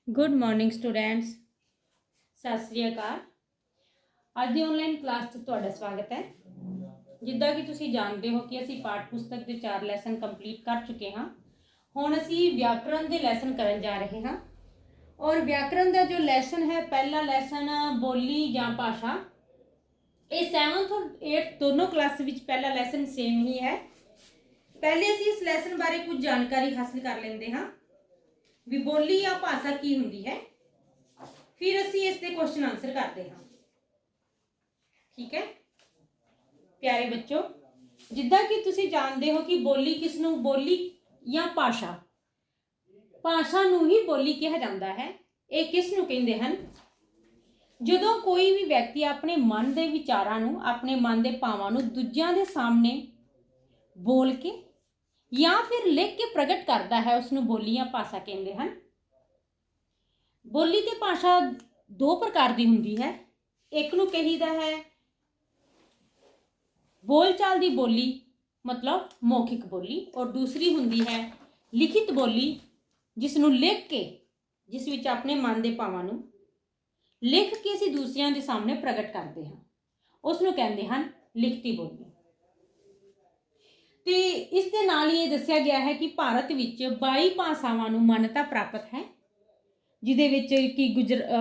Good morning students. Sat Sri ਅਕਾਲ। ਅੱਜ ਦੀ online class 'ਚ ਤੁਹਾਡਾ ਸਵਾਗਤ ਹੈ। ਜਿੱਦਾਂ ਕਿ ਤੁਸੀਂ ਜਾਣਦੇ ਹੋ ਕਿ ਅਸੀਂ ਪਾਠ ਪੁਸਤਕ ਦੇ 4 ਲੈਸਨ ਕੰਪਲੀਟ ਕਰ ਚੁੱਕੇ ਹਾਂ। ਹੁਣ ਅਸੀਂ ਵਿਆਕਰਣ ਦੇ ਲੈਸਨ ਕਰਨ ਜਾ ਰਹੇ ਹਾਂ। ਔਰ ਵਿਆਕਰਣ ਦਾ ਜੋ ਲੈਸਨ ਹੈ, ਪਹਿਲਾ ਲੈਸਨ ਬੋਲੀ ਜਾਂ ਭਾਸ਼ਾ, ਇਹ 7th ਔਰ 8th ਦੋਨੋਂ ਕਲਾਸ ਵਿੱਚ ਪਹਿਲਾ ਲੈਸਨ ਸੇਮ ਹੀ ਹੈ। ਪਹਿਲੇ ਅਸੀਂ ਇਸ ਲੈਸਨ ਬਾਰੇ ਕੁਝ ਜਾਣਕਾਰੀ ਹਾਸਲ ਕਰ ਲੈਂਦੇ ਹਾਂ ਵੀ ਬੋਲੀ ਜਾਂ ਭਾਸ਼ਾ ਕੀ ਹੁੰਦੀ ਹੈ, ਫਿਰ ਅਸੀਂ ਇਸ ਦੇ ਕੁਐਸਚਨ ਆਨਸਰ ਕਰਦੇ ਹਾਂ। ਠੀਕ ਹੈ ਪਿਆਰੇ ਬੱਚੋ, ਜਿੱਦਾਂ ਕਿ ਤੁਸੀਂ ਜਾਣਦੇ ਹੋ ਕਿ ਬੋਲੀ ਕਿਸ ਨੂੰ, ਬੋਲੀ ਜਾਂ ਭਾਸ਼ਾ, ਭਾਸ਼ਾ ਨੂੰ ਹੀ ਬੋਲੀ ਕਿਹਾ ਜਾਂਦਾ ਹੈ। ਇਹ ਕਿਸ ਨੂੰ ਕਹਿੰਦੇ ਹਨ? ਜਦੋਂ ਕੋਈ ਵੀ ਵਿਅਕਤੀ ਆਪਣੇ ਮਨ ਦੇ ਵਿਚਾਰਾਂ ਨੂੰ, ਆਪਣੇ ਮਨ ਦੇ ਭਾਵਾਂ ਨੂੰ ਦੂਜਿਆਂ ਦੇ ਸਾਹਮਣੇ ਬੋਲ ਕੇ ਜਾਂ ਫਿਰ ਲਿਖ ਕੇ ਪ੍ਰਗਟ ਕਰਦਾ ਹੈ, ਉਸ ਨੂੰ ਬੋਲੀ ਜਾਂ ਭਾਸ਼ਾ ਕਹਿੰਦੇ ਹਨ। ਬੋਲੀ ਤੇ ਭਾਸ਼ਾ ਦੋ ਪ੍ਰਕਾਰ ਦੀ ਹੁੰਦੀ ਹੈ। ਇੱਕ ਨੂੰ ਕਹੀਦਾ ਹੈ ਬੋਲਚਾਲ ਦੀ ਬੋਲੀ, ਮਤਲਬ ਮੌਖਿਕ ਬੋਲੀ, ਔਰ ਦੂਸਰੀ ਹੁੰਦੀ ਹੈ ਲਿਖਿਤ ਬੋਲੀ, ਜਿਸ ਨੂੰ ਲਿਖ ਕੇ, ਜਿਸ ਵਿੱਚ ਆਪਣੇ ਮਨ ਦੇ ਭਾਵਾਂ ਨੂੰ ਲਿਖ ਕੇ ਅਸੀਂ ਦੂਸਰਿਆਂ ਦੇ ਸਾਹਮਣੇ ਪ੍ਰਗਟ ਕਰਦੇ ਹਾਂ, ਉਸ ਨੂੰ ਕਹਿੰਦੇ ਹਨ ਲਿਖਤੀ ਬੋਲੀ। ਤੇ ਇਸ ਦੇ ਨਾਲ ਹੀ ਇਹ ਦੱਸਿਆ ਗਿਆ ਹੈ ਕਿ ਭਾਰਤ ਵਿੱਚ 22 ਭਾਸ਼ਾਵਾਂ ਨੂੰ ਮਾਨਤਾ ਪ੍ਰਾਪਤ ਹੈ, ਜਿਹਦੇ ਵਿੱਚ ਕਿ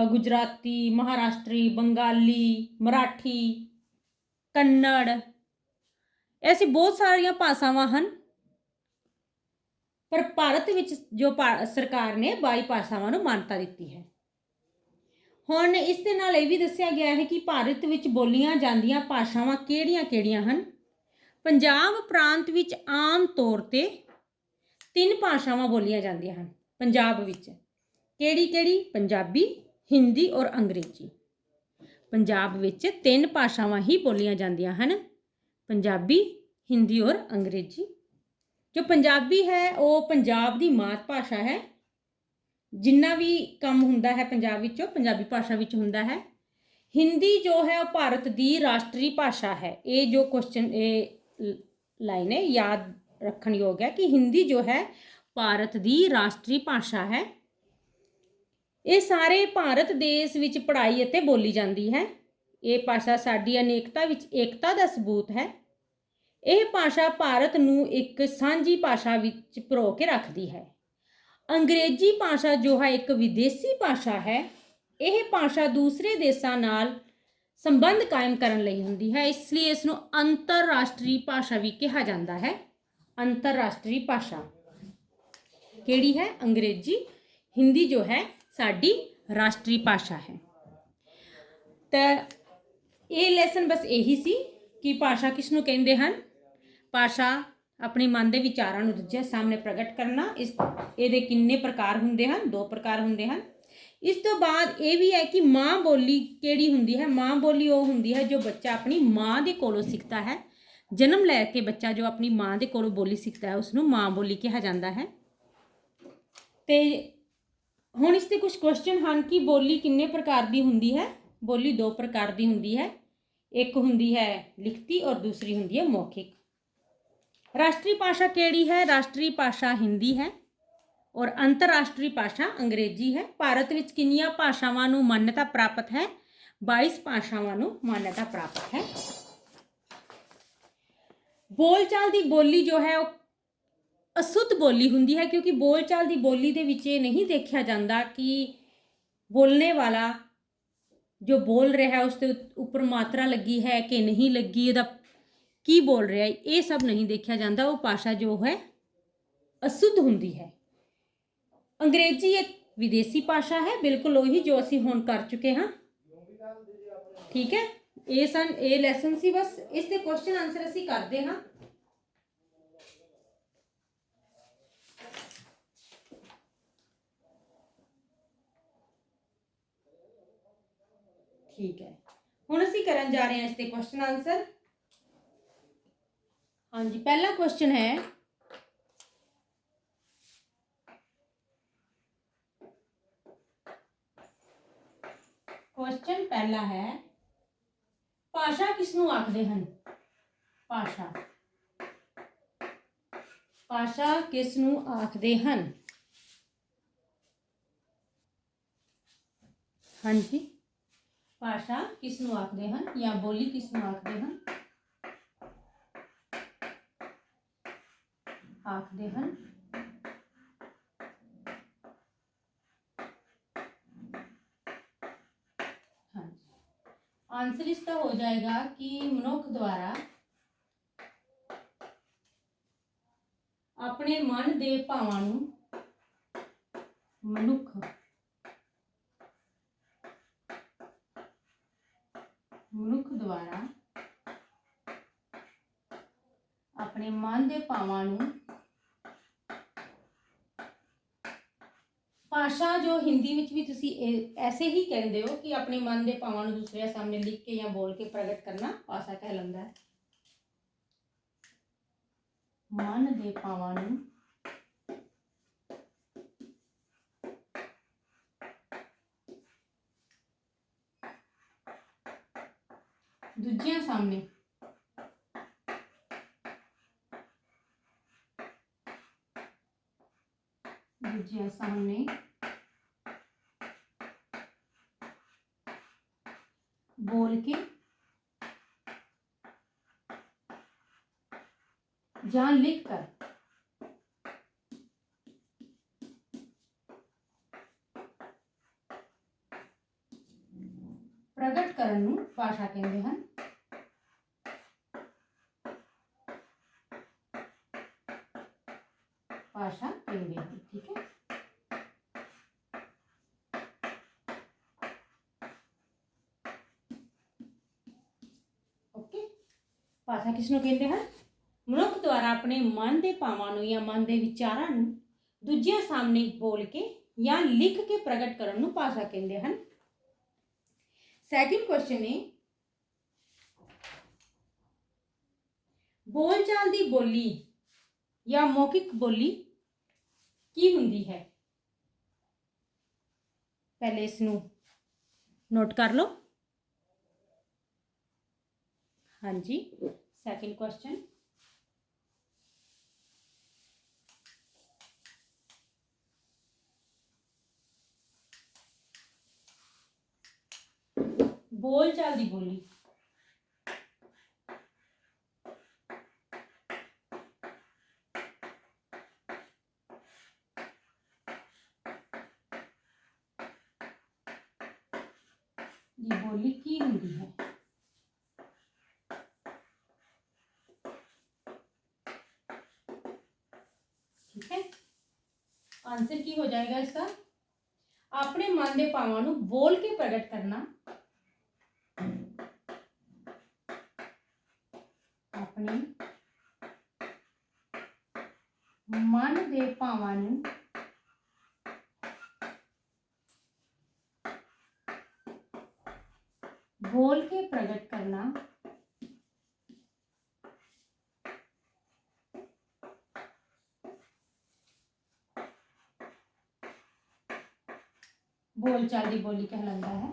ਗੁਜਰਾਤੀ, ਮਹਾਰਾਸ਼ਟਰੀ, ਬੰਗਾਲੀ, ਮਰਾਠੀ, ਕੰਨੜ, ਐਸੀ ਬਹੁਤ ਸਾਰੀਆਂ ਭਾਸ਼ਾਵਾਂ ਹਨ। ਪਰ ਭਾਰਤ ਵਿੱਚ ਜੋ ਸਰਕਾਰ ਨੇ 22 ਭਾਸ਼ਾਵਾਂ ਨੂੰ ਮਾਨਤਾ ਦਿੱਤੀ ਹੈ। ਹੁਣ ਇਸ ਦੇ ਨਾਲ ਇਹ ਵੀ ਦੱਸਿਆ ਗਿਆ ਹੈ ਕਿ ਭਾਰਤ ਵਿੱਚ ਬੋਲੀਆਂ ਜਾਂਦੀਆਂ ਭਾਸ਼ਾਵਾਂ ਕਿਹੜੀਆਂ-ਕਿਹੜੀਆਂ ਹਨ। ਪੰਜਾਬ ਪ੍ਰਾਂਤ ਵਿੱਚ ਆਮ ਤੌਰ ਤੇ 3 ਭਾਸ਼ਾਵਾਂ ਬੋਲੀਆਂ ਜਾਂਦੀਆਂ ਹਨ। ਪੰਜਾਬ ਵਿੱਚ ਕਿਹੜੀ-ਕਿਹੜੀ? ਪੰਜਾਬੀ, ਹਿੰਦੀ ਔਰ ਅੰਗਰੇਜ਼ੀ। ਪੰਜਾਬ ਵਿੱਚ 3 ਭਾਸ਼ਾਵਾਂ ਹੀ ਬੋਲੀਆਂ ਜਾਂਦੀਆਂ ਹਨ, ਪੰਜਾਬੀ, ਹਿੰਦੀ ਔਰ ਅੰਗਰੇਜ਼ੀ। ਜੋ ਪੰਜਾਬੀ ਹੈ ਉਹ ਪੰਜਾਬ ਦੀ ਮਾਤ ਭਾਸ਼ਾ ਹੈ। ਜਿੰਨਾ ਵੀ ਕੰਮ ਹੁੰਦਾ ਹੈ ਪੰਜਾਬ ਵਿੱਚ ਉਹ ਪੰਜਾਬੀ ਭਾਸ਼ਾ ਵਿੱਚ ਹੁੰਦਾ ਹੈ। ਹਿੰਦੀ ਜੋ ਹੈ ਉਹ ਭਾਰਤ ਦੀ ਰਾਸ਼ਟਰੀ ਭਾਸ਼ਾ ਹੈ। ਇਹ ਜੋ ਕੁਐਸਚਨ, ਇਹ ਲਾਈਨ ਹੈ, ਯਾਦ ਰੱਖਣ ਯੋਗ ਹੈ ਕਿ ਹਿੰਦੀ ਜੋ ਹੈ ਭਾਰਤ ਦੀ ਰਾਸ਼ਟਰੀ ਭਾਸ਼ਾ ਹੈ। ਇਹ ਸਾਰੇ ਭਾਰਤ ਦੇਸ਼ ਵਿੱਚ ਪੜ੍ਹਾਈ ਅਤੇ ਬੋਲੀ ਜਾਂਦੀ ਹੈ। ਇਹ ਭਾਸ਼ਾ ਸਾਡੀ ਅਨੇਕਤਾ ਵਿੱਚ ਏਕਤਾ ਦਾ ਸਬੂਤ ਹੈ। ਇਹ ਭਾਸ਼ਾ ਭਾਰਤ ਨੂੰ ਇੱਕ ਸਾਂਝੀ ਭਾਸ਼ਾ ਵਿੱਚ ਪਰੋ ਕੇ ਰੱਖਦੀ ਹੈ। ਅੰਗਰੇਜ਼ੀ ਭਾਸ਼ਾ ਜੋ ਹੈ ਇੱਕ ਵਿਦੇਸ਼ੀ ਭਾਸ਼ਾ ਹੈ। ਇਹ ਭਾਸ਼ਾ ਦੂਸਰੇ ਦੇਸ਼ਾਂ ਨਾਲ ਸੰਬੰਧ ਕਾਇਮ ਕਰਨ ਲਈ ਹੁੰਦੀ ਹੈ, ਇਸ ਲਈ ਇਸ ਨੂੰ ਅੰਤਰਰਾਸ਼ਟਰੀ ਭਾਸ਼ਾ ਵੀ ਕਿਹਾ ਜਾਂਦਾ ਹੈ। ਅੰਤਰਰਾਸ਼ਟਰੀ ਭਾਸ਼ਾ ਕਿਹੜੀ ਹੈ? ਅੰਗਰੇਜ਼ੀ। ਹਿੰਦੀ ਜੋ ਹੈ ਸਾਡੀ ਰਾਸ਼ਟਰੀ ਭਾਸ਼ਾ ਹੈ। ਤਾਂ ਇਹ ਲੈਸਨ ਬਸ ਇਹੀ ਸੀ ਕਿ ਭਾਸ਼ਾ ਕਿਸ ਨੂੰ ਕਹਿੰਦੇ ਹਨ। ਭਾਸ਼ਾ ਆਪਣੇ ਮਨ ਦੇ ਵਿਚਾਰਾਂ ਨੂੰ ਦੂਜਿਆਂ ਸਾਹਮਣੇ ਪ੍ਰਗਟ ਕਰਨਾ। ਇਹਦੇ ਕਿੰਨੇ ਪ੍ਰਕਾਰ ਹੁੰਦੇ ਹਨ? 2 ਪ੍ਰਕਾਰ ਹੁੰਦੇ ਹਨ। ਇਸ ਤੋਂ ਬਾਅਦ ਇਹ ਵੀ ਹੈ ਕਿ ਮਾਂ ਬੋਲੀ ਕਿਹੜੀ ਹੁੰਦੀ ਹੈ। ਮਾਂ ਬੋਲੀ ਉਹ ਹੁੰਦੀ ਹੈ ਜੋ ਬੱਚਾ ਆਪਣੀ ਮਾਂ ਦੇ ਕੋਲੋਂ ਸਿੱਖਦਾ ਹੈ। ਜਨਮ ਲੈ ਕੇ ਬੱਚਾ ਜੋ ਆਪਣੀ ਮਾਂ ਦੇ ਕੋਲੋਂ ਬੋਲੀ ਸਿੱਖਦਾ ਹੈ ਉਸ ਨੂੰ ਮਾਂ ਬੋਲੀ ਕਿਹਾ ਜਾਂਦਾ ਹੈ। ਤੇ ਹੁਣ ਇਸ ਤੇ ਕੁਝ ਕੁਐਸਚਨ ਹਨ ਕਿ ਬੋਲੀ ਕਿੰਨੇ ਪ੍ਰਕਾਰ ਦੀ ਹੁੰਦੀ ਹੈ। ਬੋਲੀ 2 ਪ੍ਰਕਾਰ ਦੀ ਹੁੰਦੀ ਹੈ। ਇੱਕ ਹੁੰਦੀ ਹੈ ਲਿਖਤੀ ਔਰ ਦੂਸਰੀ ਹੁੰਦੀ ਹੈ ਮੌਖਿਕ। ਰਾਸ਼ਟਰੀ ਭਾਸ਼ਾ ਕਿਹੜੀ ਹੈ? ਰਾਸ਼ਟਰੀ ਭਾਸ਼ਾ ਹਿੰਦੀ ਹੈ ਔਰ ਅੰਤਰਰਾਸ਼ਟਰੀ ਭਾਸ਼ਾ ਅੰਗਰੇਜ਼ੀ ਹੈ। ਭਾਰਤ ਵਿੱਚ ਕਿੰਨੀਆਂ ਭਾਸ਼ਾਵਾਂ ਨੂੰ ਮਾਨਤਾ ਪ੍ਰਾਪਤ ਹੈ? 22 ਭਾਸ਼ਾਵਾਂ ਨੂੰ ਮਾਨਤਾ ਪ੍ਰਾਪਤ ਹੈ। ਬੋਲਚਾਲ ਦੀ ਬੋਲੀ ਜੋ ਹੈ ਉਹ ਅਸ਼ੁੱਧ ਬੋਲੀ ਹੁੰਦੀ ਹੈ, ਕਿਉਂਕਿ ਬੋਲਚਾਲ ਦੀ ਬੋਲੀ ਦੇ ਵਿੱਚ ਇਹ ਨਹੀਂ ਦੇਖਿਆ ਜਾਂਦਾ ਕਿ ਬੋਲਣੇ ਵਾਲਾ ਜੋ ਬੋਲ ਰਿਹਾ ਹੈ ਉਸ ਦੇ ਉੱਪਰ ਮਾਤਰਾ ਲੱਗੀ ਹੈ ਕਿ ਨਹੀਂ ਲੱਗੀ, ਇਹਦਾ ਕੀ ਬੋਲ ਰਿਹਾ ਹੈ, ਇਹ ਸਭ ਨਹੀਂ ਦੇਖਿਆ ਜਾਂਦਾ। ਉਹ ਭਾਸ਼ਾ ਜੋ ਹੈ ਅਸ਼ੁੱਧ ਹੁੰਦੀ ਹੈ। ਅੰਗਰੇਜ਼ੀ ਇੱਕ ਵਿਦੇਸ਼ੀ ਭਾਸ਼ਾ ਹੈ, ਬਿਲਕੁਲ ਉਹੀ ਜੋ ਅਸੀਂ ਹੁਣ ਕਰ ਚੁੱਕੇ ਹਾਂ। ਠੀਕ ਹੈ, ਇਹ ਲੈਸਨ ਸੀ। ਬਸ ਇਸ ਦੇ ਕੁਐਸਚਨ ਆਨਸਰ ਅਸੀਂ ਕਰਦੇ ਹਾਂ। ਠੀਕ ਹੈ, ਹੁਣ ਅਸੀਂ ਕਰਨ ਜਾ ਰਹੇ ਹਾਂ ਇਸ ਦੇ ਕੁਐਸਚਨ ਆਨਸਰ। ਹਾਂਜੀ, ਪਹਿਲਾ ਕੁਐਸਚਨ ਹੈ ਕੁਐਸਚਨ ਪਹਿਲਾ ਹੈ ਭਾਸ਼ਾ ਕਿਸ ਨੂੰ ਆਖਦੇ ਹਨ। ਭਾਸ਼ਾ ਕਿਸ ਨੂੰ ਆਖਦੇ ਹਨ? हाँ जी, भाषा किसनूं आखदे हन या बोली किसनूं आखदे हन? आखदे हन हाँ जी। आंसर इसका हो जाएगा कि मनुख द्वारा अपने मन दे भावां नूं मनुख द्वारा अपने मन दे भावां नूं भाषा जो हिंदी विच भी तुसी ऐसे ही कहते हो कि अपने मन दे भावां नूं दूसरे सामने लिख के या बोल के प्रगट करना भाषा कहलांदा है। मन दे भावां नूं दूजियां सामने बोल के या लिख कर प्रगट करन नूं भाषा कहंदे हन। भाषा कहंदे हन, ठीक है। ओके, भाषा किसनूं कहंदे हन? मनुख द्वारा अपने मन के भावां नूं या मन के विचारां नूं दूजियां सामने बोल के या लिख के प्रगट करन नूं भाषा कहंदे हन। सैकंड क्वेश्चन है, बोलचाल दी बोली या मौखिक बोली की हुंदी है? पहले इसनूं नोट कर लो। हाँ जी, सैकंड क्वेश्चन, बोलचाल दी बोली दी बोली की हुंदी है? ठीक है, आंसर की हो जाएगा इसका? अपने मन के भावां नूं बोल के प्रगट करना, अपने मन के भावां नूं बोल के प्रगट करना बोलचाल दी बोली कहलाता है।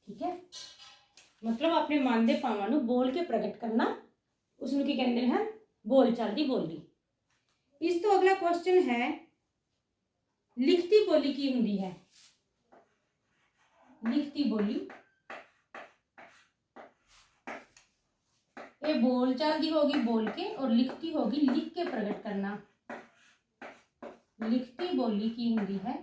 ठीक है, मतलब अपने मन के भावां नूं बोल के प्रगट करना उसनूं की कहंदे हैं? बोलचाल दी बोली। इस तो अगला क्वेश्चन है, लिखती बोली की हुंदी है? लिखती बोली ये बोलचाल दी होगी बोल के और लिखती होगी लिख के प्रगट करना। लिखती बोली की हुंदी है?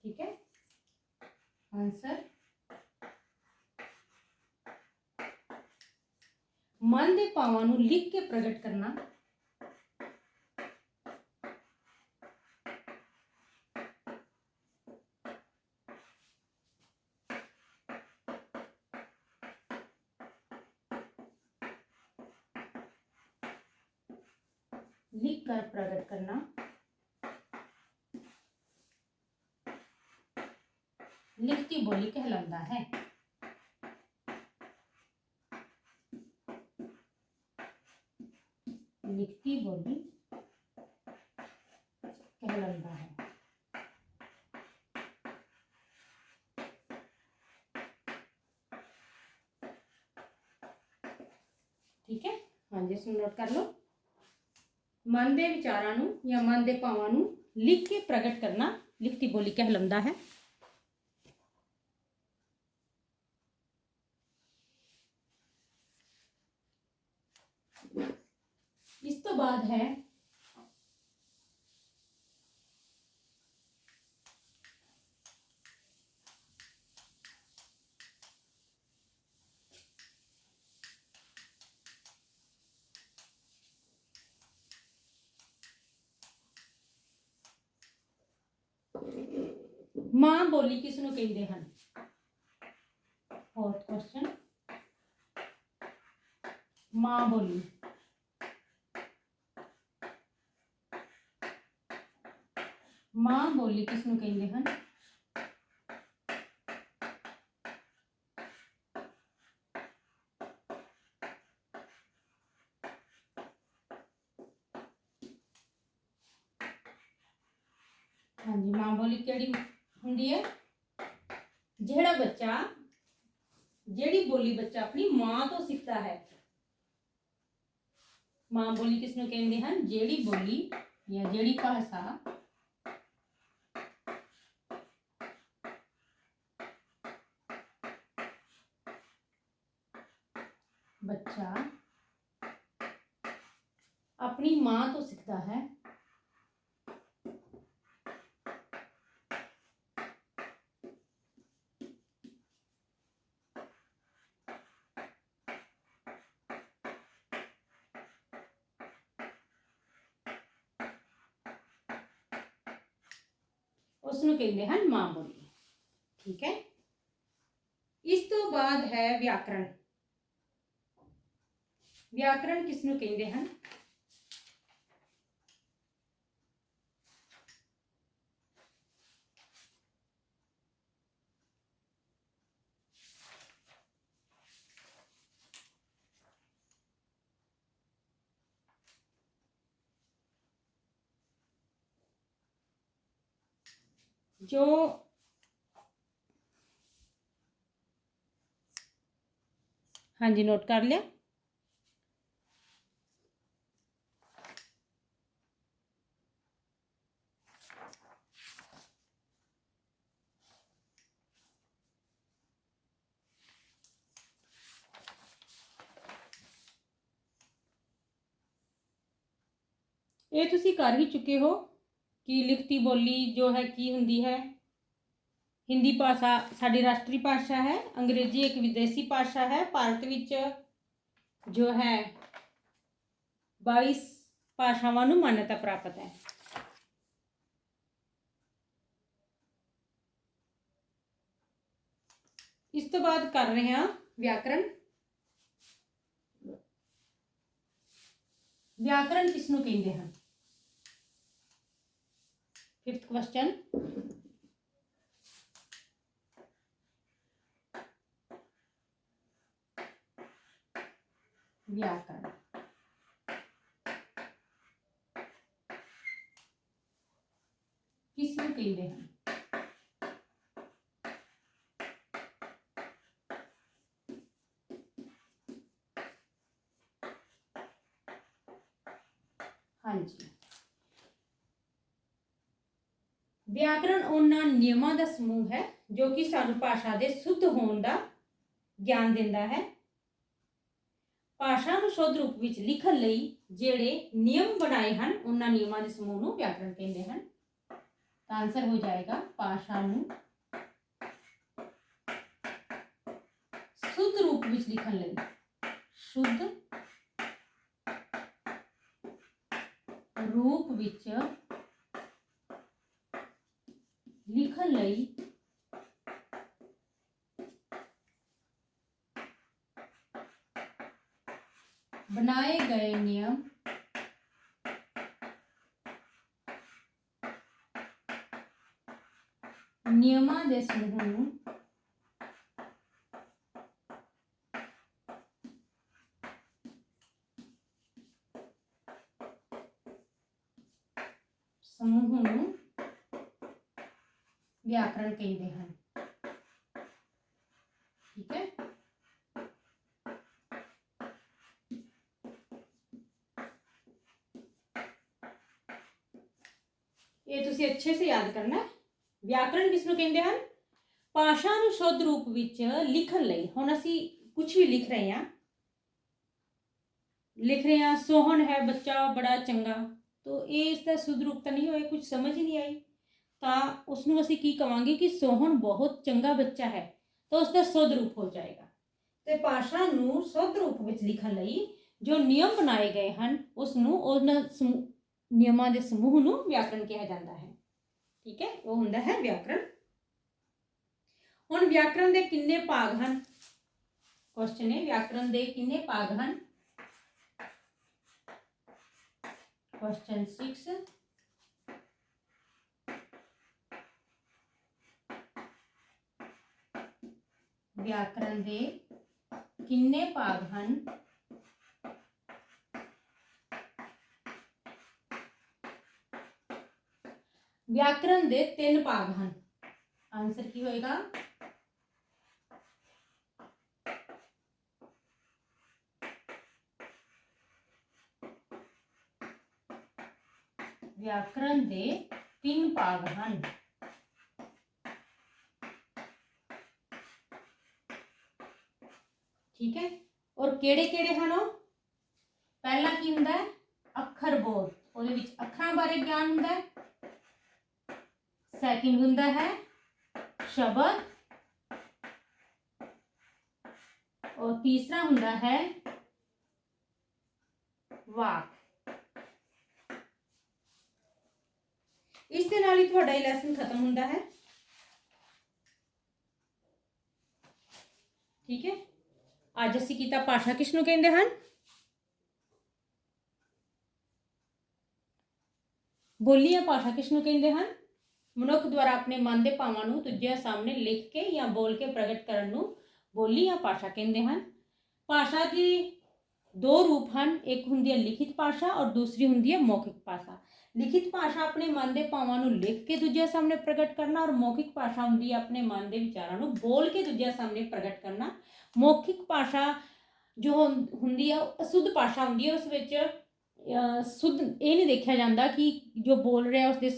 ठीक है, आंसर मन के भावां नूं लिख के प्रगट करना लिख कर प्रकट करना लिखती बोली कहलाता है। लिखती बोली कहलाता है। ठीक है, हाँ जी, इसमें नोट कर लो। मन के विचारां नूं या मन के भावां नूं लिख के प्रगट करना लिखती बोली कहलाता है। इस तो बाद है मां बोली किसनूं कहंदे हन। फोर्थ क्वेश्चन, मां बोली। मां बोली किसनूं कहंदे हन। हाँ जी, मां बोली केड़ी हुंदी है। जेड़ा बच्चा जेड़ी बोली बच्चा अपनी मां तो सीखता है। मां बोली किसनूं कहंदे हन। जेड़ी बोली या जेड़ी भाषा बच्चा अपनी मां तो सीखता है। उसनूं कहंदे हन मां बोली। ठीक है, इस तो बाद है व्याकरण। व्याकरण किसनूं कहंदे हन। जो हाँ जी, नोट कर लिया। ये तुसी कर ही चुके हो कि लिखती बोली जो है की हुंदी है। हिंदी भाषा साडी राष्ट्रीय भाषा है, अंग्रेजी एक विदेशी भाषा है। भारत विच जो है 22 भाषावां नूं मान्यता प्राप्त है। इस तो बाद कर रहे हैं व्याकरण। व्याकरण किसनूं कहंदे हन। फिफ्थ क्वेश्चन, व्याकरण किसनूं कहंदे हन। हाँ जी, व्याकरण उन्हां नियमां दा समूह है जो कि सानू भाषा दे शुद्ध होण दा ज्ञान दिंदा है। भाषा नूं शुद्ध रूप विच लिखण लई जेड़े नियम बनाए हन उन्हां नियमां दे समूह नूं व्याकरण कहंदे हन। तो आंसर हो जाएगा भाषा नूं शुद्ध रूप विच लिखण लई। शुद्ध रूप विच लिखण लई बनाए गए नियम ਨਿਯਮਾਂ ਦੇ ਸਮੂਹ ਨੂੰ ਵਿਆਕਰਣ ਕਹਿੰਦੇ ਹਨ। ਠੀਕ ਹੈ। ਇਹ ਤੁਸੀਂ ਅੱਛੇ ਸੇ ਯਾਦ ਕਰਨਾ ਹੈ। ਵਿਆਕਰਣ ਕਿਸ ਨੂੰ ਕਹਿੰਦੇ ਹਨ? ਭਾਸ਼ਾ ਨੂੰ ਸ਼ੁੱਧ ਰੂਪ ਵਿੱਚ ਲਿਖਣ ਲਈ। ਹੁਣ ਅਸੀਂ ਕੁਝ ਵੀ ਲਿਖ ਰਹੇ ਹਾਂ ਸੋਹਣ ਹੈ ਬੱਚਾ ਬੜਾ ਚੰਗਾ, तो ये इसका शुद्ध रूप तो नहीं होया, कुछ समझ ही नहीं आई, तो उसनों असीं की कहांगे कि सोहन बहुत चंगा बच्चा है, तो उसका शुद्ध रूप हो जाएगा। तो भाषा नूं शुद्ध रूप विच लिखण लई जो नियम बनाए गए हैं उसनूं उन्हां नियमां दे समूह नूं व्याकरण कहा जाता है। ठीक है, वो हुंदा है व्याकरण। हुण व्याकरण दे किन्ने भाग हैं? क्वेश्चन है, व्याकरण दे किन्ने भाग हैं? क्वेश्चन 6, व्याकरण दे किन्ने भाग हैं? व्याकरण दे 3 भाग हैं। आंसर की होएगा? व्याकरण दे 3 भाग हैं। ठीक है, और केड़े केड़े हैं? पहला की हुंदा है अखर बोध, उहदे विच अखरां बारे ज्ञान हुंदा है। सैकेंड हुंदा है शब्द, और तीसरा हुंदा है वाक। इस दे नाल ही तुहाडा लैसन खत्म हुंदा है। ठीक है, अज असीं कीता भाषा किसनूं कहंदे हन? बोली भाषा किसनूं कहंदे हन? मनुख द्वारा अपने मन के भावां नूं दूजिਆਂ सामने लिख के या बोल के प्रगट करन नूं बोली या भाषा कहंदे हन। भाषा की 2 रूप हैं, एक हुंदी है लिखित भाषा और दूसरी हुंदी है मौखिक भाषा। लिखित भाषा अपने मन के भावां नूं लिख के दूजिਆਂ सामने प्रगट करना, और मौखिक भाषा हुंदी है अपने मन के विचारां नूं बोल के दूजिਆਂ सामने प्रगट करना। मौखिक भाषा जो हुंदी है अशुद्ध भाषा हुंदी है, उस विच शुद्ध ये नहीं देखा जाता कि जो बोल रहा उसके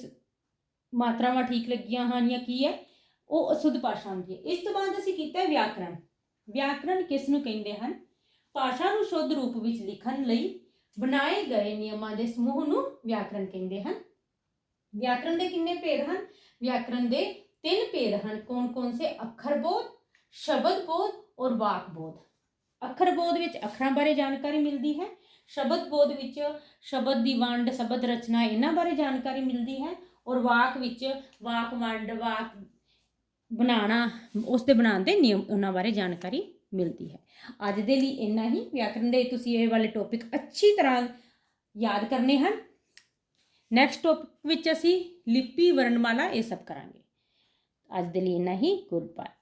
मात्रावां ठीक लगियां हैं या की है, वो अशुद्ध भाषा हुंदी है। इस तो बाद असीं कीता व्याकरण। व्याकरण किस नूं कहंदे हन? भाषा नूं शुद्ध रूप विच लिखण लई बनाए गए नियमां दे समूह नूं व्याकरण कहंदे हन। व्याकरण दे किन्ने भेद हन? व्याकरण दे 3 भेद हन। कौन कौन से? अखर बोध, शब्द बोध और वाक बोध। अखर बोध विच अखरां बारे जानकारी मिलती है, शब्द बोध विच शब्द दी वंड, शब्द रचना इन्हां बारे जानकारी मिलती है, और वाक विच वाक वंड, वाक बनाना, उसके बनाने के नियम उन्हां बारे जानकारी मिलती है। अज दे लई इन्ना ही। व्याकरण दे तुसीं ये वाले टॉपिक अच्छी तरह याद करने हैं। नैक्सट टॉपिक विच असीं लिपि वर्णमाला ये सब करांगे। अज दे लई इन्ना ही। Good bye.